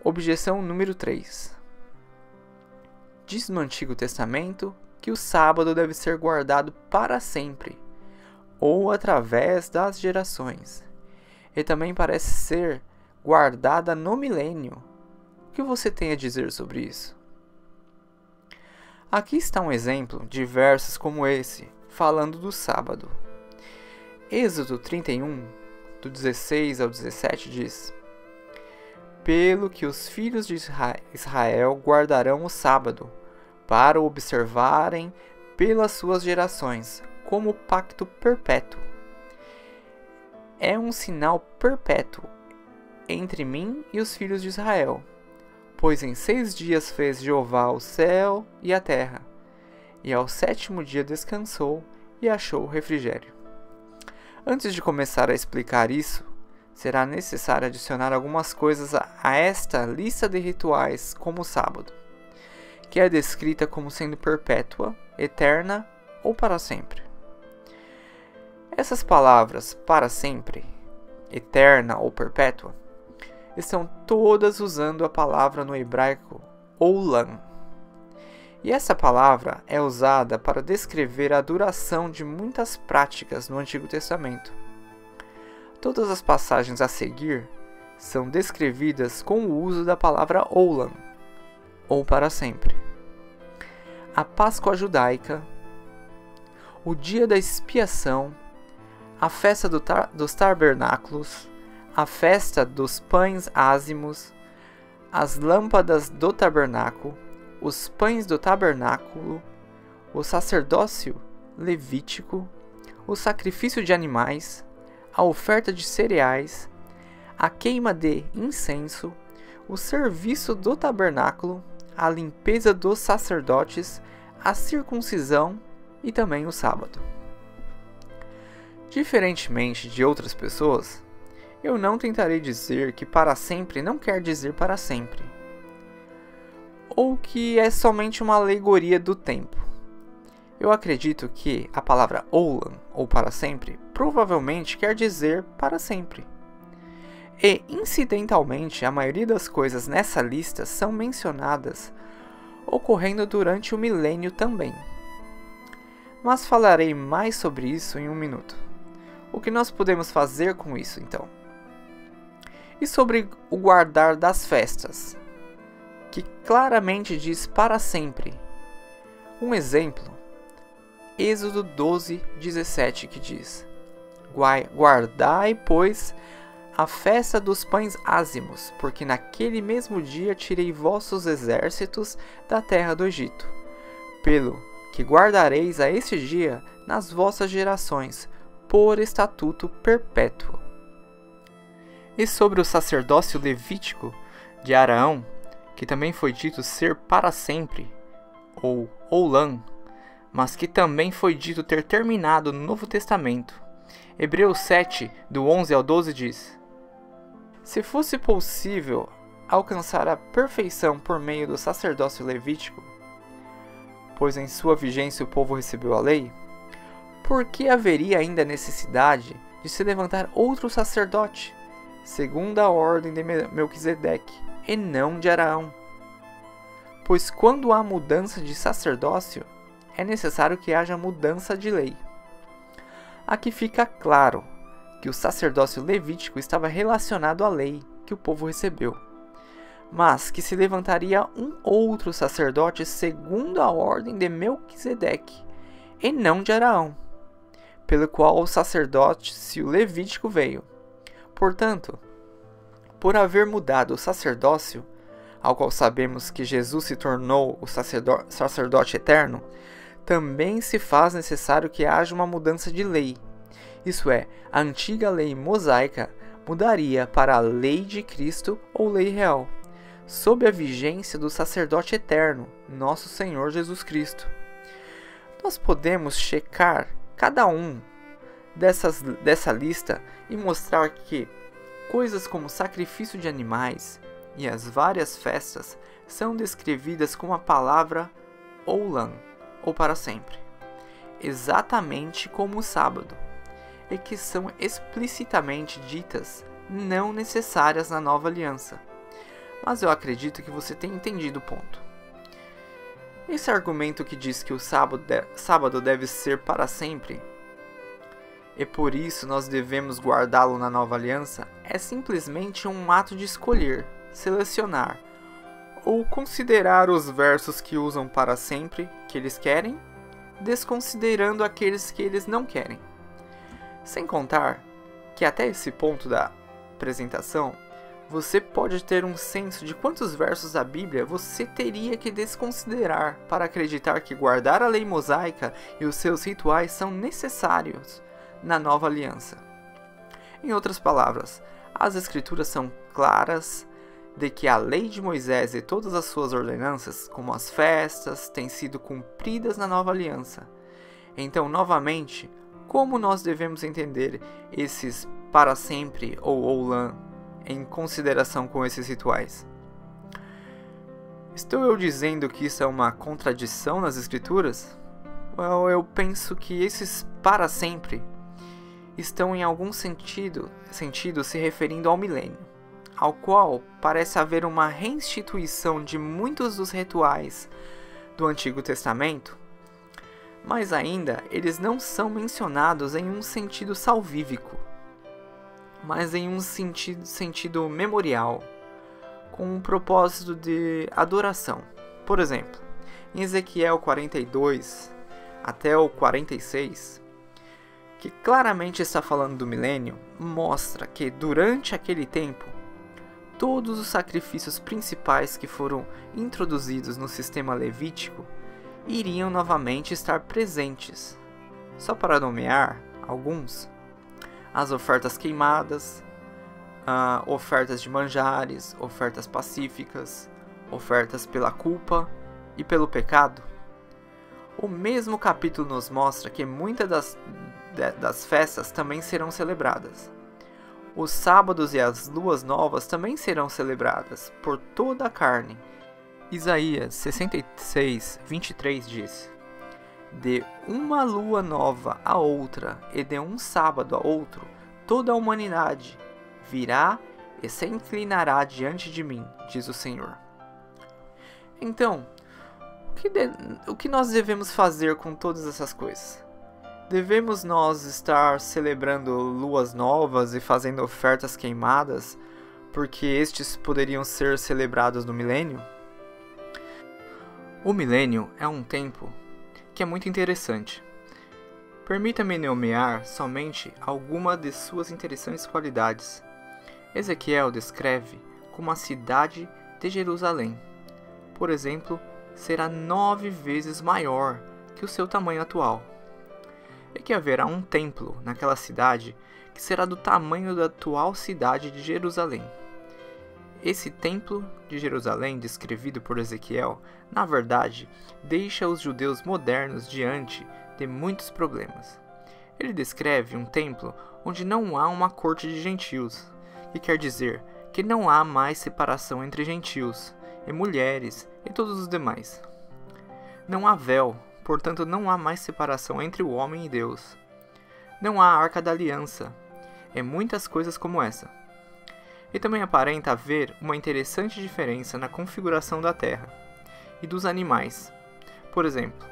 Objeção número 3. Diz no Antigo Testamento que o sábado deve ser guardado para sempre, ou através das gerações. E também parece ser guardada no milênio. O que você tem a dizer sobre isso? Aqui está um exemplo de versos como esse, falando do sábado. Êxodo 31, do 16 ao 17 diz: Pelo que os filhos de Israel guardarão o sábado, para o observarem pelas suas gerações, como pacto perpétuo. É um sinal perpétuo entre mim e os filhos de Israel, pois em 6 dias fez Jeová o céu e a terra, e ao 7º dia descansou e achou refrigério. Antes de começar a explicar isso, será necessário adicionar algumas coisas a esta lista de rituais, como o sábado, que é descrita como sendo perpétua, eterna ou para sempre. Essas palavras para sempre, eterna ou perpétua, estão todas usando a palavra no hebraico olam. E essa palavra é usada para descrever a duração de muitas práticas no Antigo Testamento. Todas as passagens a seguir são descrevidas com o uso da palavra olam, ou para sempre. A Páscoa judaica, o dia da expiação, a festa dos tabernáculos, a festa dos pães ázimos, as lâmpadas do tabernáculo, os pães do tabernáculo, o sacerdócio levítico, o sacrifício de animais, a oferta de cereais, a queima de incenso, o serviço do tabernáculo, a limpeza dos sacerdotes, a circuncisão e também o sábado. Diferentemente de outras pessoas, eu não tentarei dizer que para sempre não quer dizer para sempre, ou que é somente uma alegoria do tempo. Eu acredito que a palavra olam, ou para sempre, provavelmente quer dizer para sempre. E, incidentalmente, a maioria das coisas nessa lista são mencionadas ocorrendo durante o milênio também. Mas falarei mais sobre isso em um minuto. O que nós podemos fazer com isso, então? E sobre o guardar das festas, que claramente diz para sempre. Um exemplo, Êxodo 12, 17, que diz: Guardai, pois, a festa dos pães ázimos, porque naquele mesmo dia tirei vossos exércitos da terra do Egito. Pelo que guardareis a este dia nas vossas gerações, por estatuto perpétuo. E sobre o sacerdócio levítico de Arão, que também foi dito ser para sempre, ou olam, mas que também foi dito ter terminado no Novo Testamento. Hebreus 7, do 11 ao 12 diz: Se fosse possível alcançar a perfeição por meio do sacerdócio levítico, pois em sua vigência o povo recebeu a lei, por que haveria ainda necessidade de se levantar outro sacerdote, segundo a ordem de Melquisedeque, e não de Arão? Pois quando há mudança de sacerdócio, é necessário que haja mudança de lei. Aqui fica claro que o sacerdócio levítico estava relacionado à lei que o povo recebeu, mas que se levantaria um outro sacerdote segundo a ordem de Melquisedeque, e não de Arão, pelo qual o sacerdócio levítico veio. Portanto, por haver mudado o sacerdócio, ao qual sabemos que Jesus se tornou o sacerdote eterno, também se faz necessário que haja uma mudança de lei. Isso é, a antiga lei mosaica mudaria para a lei de Cristo ou lei real, sob a vigência do sacerdote eterno, nosso Senhor Jesus Cristo. Nós podemos checar cada um dessa lista e mostrar que coisas como sacrifício de animais e as várias festas são descrevidas com a palavra olam, ou para sempre, exatamente como o sábado, e que são explicitamente ditas não necessárias na nova aliança. mas eu acredito que você tenha entendido o ponto. Esse argumento que diz que o sábado deve ser para sempre, e por isso nós devemos guardá-lo na nova aliança, é simplesmente um ato de escolher, selecionar, ou considerar os versos que usam para sempre, que eles querem, desconsiderando aqueles que eles não querem. Sem contar que até esse ponto da apresentação, você pode ter um senso de quantos versos da Bíblia você teria que desconsiderar para acreditar que guardar a lei mosaica e os seus rituais são necessários na nova aliança. Em outras palavras, as Escrituras são claras de que a lei de Moisés e todas as suas ordenanças, como as festas, têm sido cumpridas na nova aliança. Então, novamente, como nós devemos entender esses para sempre ou olam em consideração com esses rituais? Estou eu dizendo que isso é uma contradição nas Escrituras? Eu penso que esses para sempre estão em algum sentido se referindo ao milênio, ao qual parece haver uma reinstituição de muitos dos rituais do Antigo Testamento, mas ainda eles não são mencionados em um sentido salvífico, mas em um sentido memorial, com um propósito de adoração. Por exemplo, em Ezequiel 42 até o 46, que claramente está falando do milênio, mostra que durante aquele tempo, todos os sacrifícios principais que foram introduzidos no sistema levítico iriam novamente estar presentes. Só para nomear alguns: as ofertas queimadas, ofertas de manjares, ofertas pacíficas, ofertas pela culpa e pelo pecado. O mesmo capítulo nos mostra que muitas das festas também serão celebradas. Os sábados e as luas novas também serão celebradas por toda a carne. Isaías 66, 23 diz: de uma lua nova a outra e de um sábado a outro, toda a humanidade virá e se inclinará diante de mim, diz o Senhor. Então, o que nós devemos fazer com todas essas coisas? Devemos nós estar celebrando luas novas e fazendo ofertas queimadas, porque estes poderiam ser celebrados no milênio? O milênio é um tempo que é muito interessante. Permita-me nomear somente alguma de suas interessantes qualidades. Ezequiel descreve como a cidade de Jerusalém, por exemplo, será 9 vezes maior que o seu tamanho atual. E que haverá um templo naquela cidade que será do tamanho da atual cidade de Jerusalém. Esse templo de Jerusalém, descrevido por Ezequiel, na verdade, deixa os judeus modernos diante de muitos problemas. Ele descreve um templo onde não há uma corte de gentios, que quer dizer que não há mais separação entre gentios e mulheres e todos os demais. Não há véu, portanto não há mais separação entre o homem e Deus. Não há arca da aliança, e muitas coisas como essa. E também aparenta haver uma interessante diferença na configuração da terra e dos animais. Por exemplo,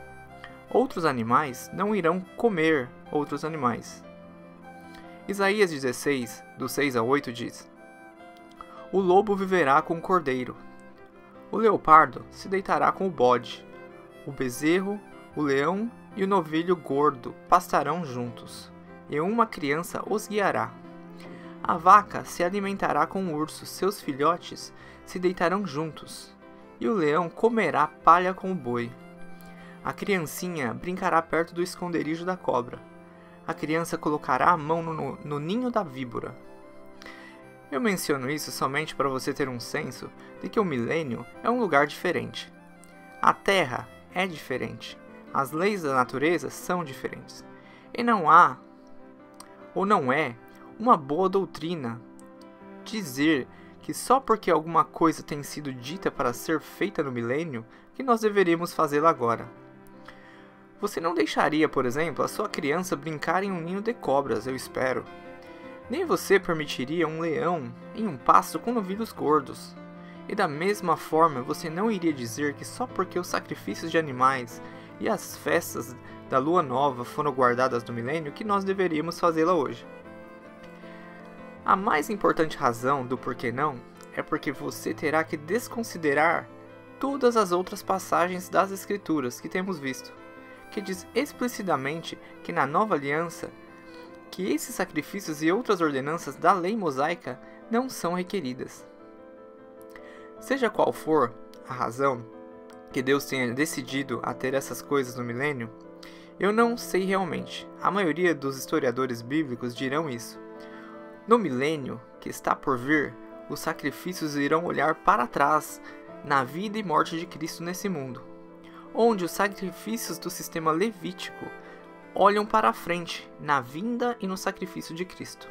outros animais não irão comer outros animais. Isaías 16, do 6 a 8 diz: o lobo viverá com o cordeiro, o leopardo se deitará com o bode, o bezerro, o leão e o novilho gordo pastarão juntos, e uma criança os guiará. A vaca se alimentará com o urso, seus filhotes se deitarão juntos, e o leão comerá palha com o boi. A criancinha brincará perto do esconderijo da cobra. A criança colocará a mão no ninho da víbora. Eu menciono isso somente para você ter um senso de que o milênio é um lugar diferente. A Terra é diferente. As leis da natureza são diferentes. E não há, ou não é, uma boa doutrina dizer que só porque alguma coisa tem sido dita para ser feita no milênio, que nós deveríamos fazê-la agora. Você não deixaria, por exemplo, a sua criança brincar em um ninho de cobras, eu espero. Nem você permitiria um leão em um pasto com novilhos gordos. E da mesma forma, você não iria dizer que só porque os sacrifícios de animais e as festas da lua nova foram guardadas no milênio que nós deveríamos fazê-la hoje. A mais importante razão do porquê não é porque você terá que desconsiderar todas as outras passagens das Escrituras que temos visto, que diz explicitamente que na nova aliança que esses sacrifícios e outras ordenanças da lei mosaica não são requeridas. Seja qual for a razão que Deus tenha decidido a ter essas coisas no milênio, eu não sei realmente. A maioria dos historiadores bíblicos dirão isso. No milênio que está por vir, os sacrifícios irão olhar para trás na vida e morte de Cristo nesse mundo, onde os sacrifícios do sistema levítico olham para a frente na vinda e no sacrifício de Cristo.